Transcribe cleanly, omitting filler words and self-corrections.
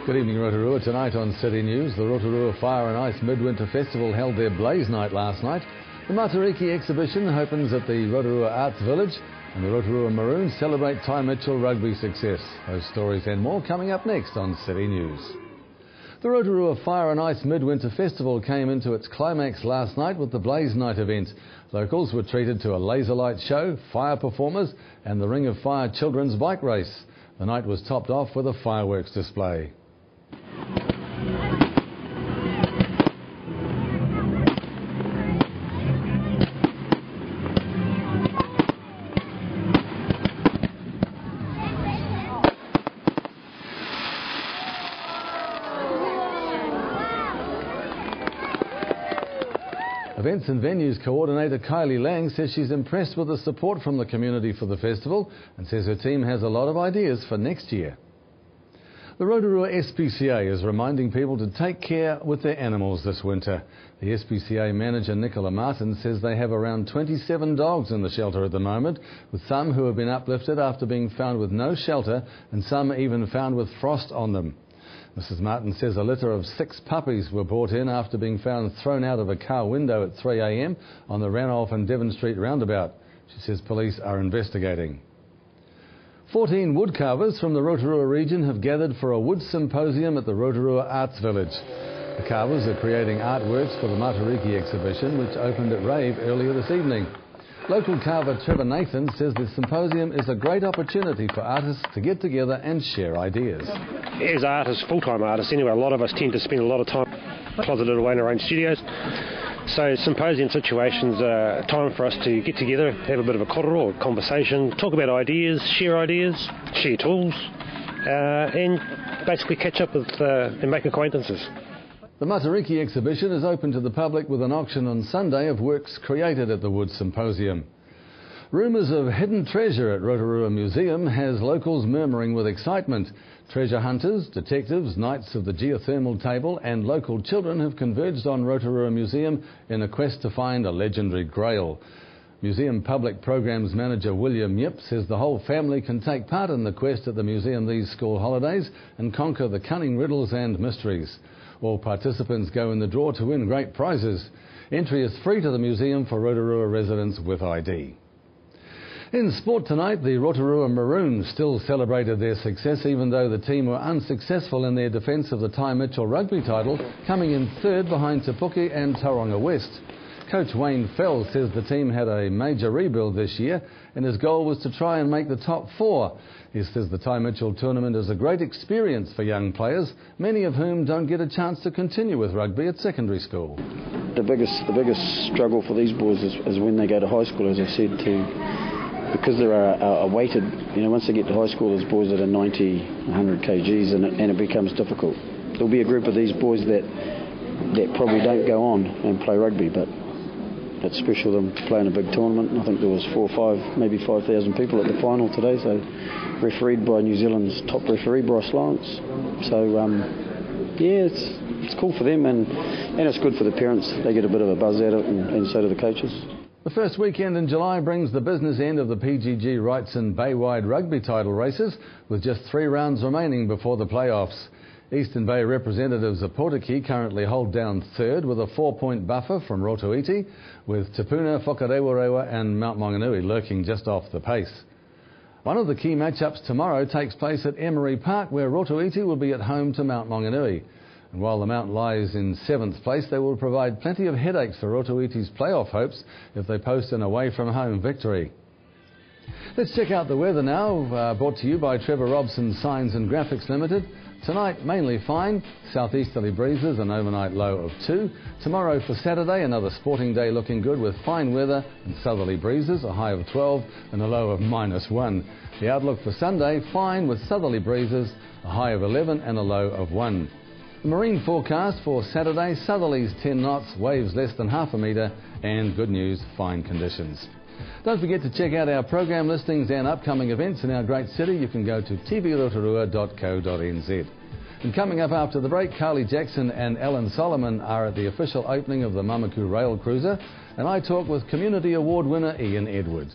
Good evening, Rotorua. Tonight on City News, the Rotorua Fire and Ice Midwinter Festival held their Blaze Night last night. The Matariki exhibition opens at the Rotorua Arts Village, and the Rotorua Maroons celebrate Ty Mitchell rugby success. Those stories and more coming up next on City News. The Rotorua Fire and Ice Midwinter Festival came into its climax last night with the Blaze Night event. Locals were treated to a laser light show, fire performers and the Ring of Fire children's bike race. The night was topped off with a fireworks display. Events and Venues Coordinator Kylie Lang says she's impressed with the support from the community for the festival and says her team has a lot of ideas for next year. The Rotorua SPCA is reminding people to take care with their animals this winter. The SPCA manager Nicola Martin says they have around 27 dogs in the shelter at the moment, with some who have been uplifted after being found with no shelter and some even found with frost on them. Mrs Martin says a litter of 6 puppies were brought in after being found thrown out of a car window at 3 a.m. on the Ranulph and Devon Street roundabout. She says police are investigating. 14 woodcarvers from the Rotorua region have gathered for a wood symposium at the Rotorua Arts Village. The carvers are creating artworks for the Matariki exhibition, which opened at Rave earlier this evening. Local carver Trevor Nathan says the symposium is a great opportunity for artists to get together and share ideas. As artists, full-time artists anyway, a lot of us tend to spend a lot of time closeted away in our own studios. So symposium situations are a time for us to get together, have a bit of a kororo, or conversation, talk about ideas, share tools, and basically catch up with and make acquaintances. The Matariki exhibition is open to the public with an auction on Sunday of works created at the Wood Symposium. Rumours of hidden treasure at Rotorua Museum has locals murmuring with excitement. Treasure hunters, detectives, knights of the geothermal table and local children have converged on Rotorua Museum in a quest to find a legendary grail. Museum Public Programs Manager William Yip says the whole family can take part in the quest at the museum these school holidays and conquer the cunning riddles and mysteries. All participants go in the draw to win great prizes. Entry is free to the museum for Rotorua residents with ID. In sport tonight, the Rotorua Maroons still celebrated their success even though the team were unsuccessful in their defence of the Ty Mitchell rugby title, coming in third behind Te Puke and Tauranga West. Coach Wayne Fell says the team had a major rebuild this year and his goal was to try and make the top 4. He says the Ty Mitchell tournament is a great experience for young players, many of whom don't get a chance to continue with rugby at secondary school. The biggest struggle for these boys is when they go to high school, as I said, because there are weighted, once they get to high school, there's boys that are 90, 100 kgs and it becomes difficult. There'll be a group of these boys that probably don't go on and play rugby, but it's special them playing a big tournament. I think there was 4 or 5, maybe 5,000 people at the final today, so refereed by New Zealand's top referee, Bryce Lawrence. So, it's cool for them and it's good for the parents. They get a bit of a buzz out of it and so do the coaches. The first weekend in July brings the business end of the PGG Wrightson Baywide rugby title races, with just 3 rounds remaining before the playoffs. Eastern Bay representatives of Portaki currently hold down third with a 4-point buffer from Rotoiti, with Te Puna, Whakarewarewa and Mount Maunganui lurking just off the pace. One of the key matchups tomorrow takes place at Emery Park, where Rotoiti will be at home to Mount Maunganui. And while the Mount lies in 7th place, they will provide plenty of headaches for Rotoiti's playoff hopes if they post an away-from-home victory. Let's check out the weather now, brought to you by Trevor Robson Signs and Graphics Limited. Tonight, mainly fine, southeasterly breezes, an overnight low of 2. Tomorrow for Saturday, another sporting day looking good with fine weather and southerly breezes, a high of 12 and a low of -1. The outlook for Sunday, fine with southerly breezes, a high of 11 and a low of 1. The marine forecast for Saturday, southerlies 10 knots, waves less than half a metre, and good news, fine conditions. Don't forget to check out our program listings and upcoming events in our great city. You can go to tvrotorua.co.nz. And coming up after the break, Carly Jackson and Alan Solomon are at the official opening of the Mamaku Rail Cruiser, and I talk with Community Award winner Ian Edward.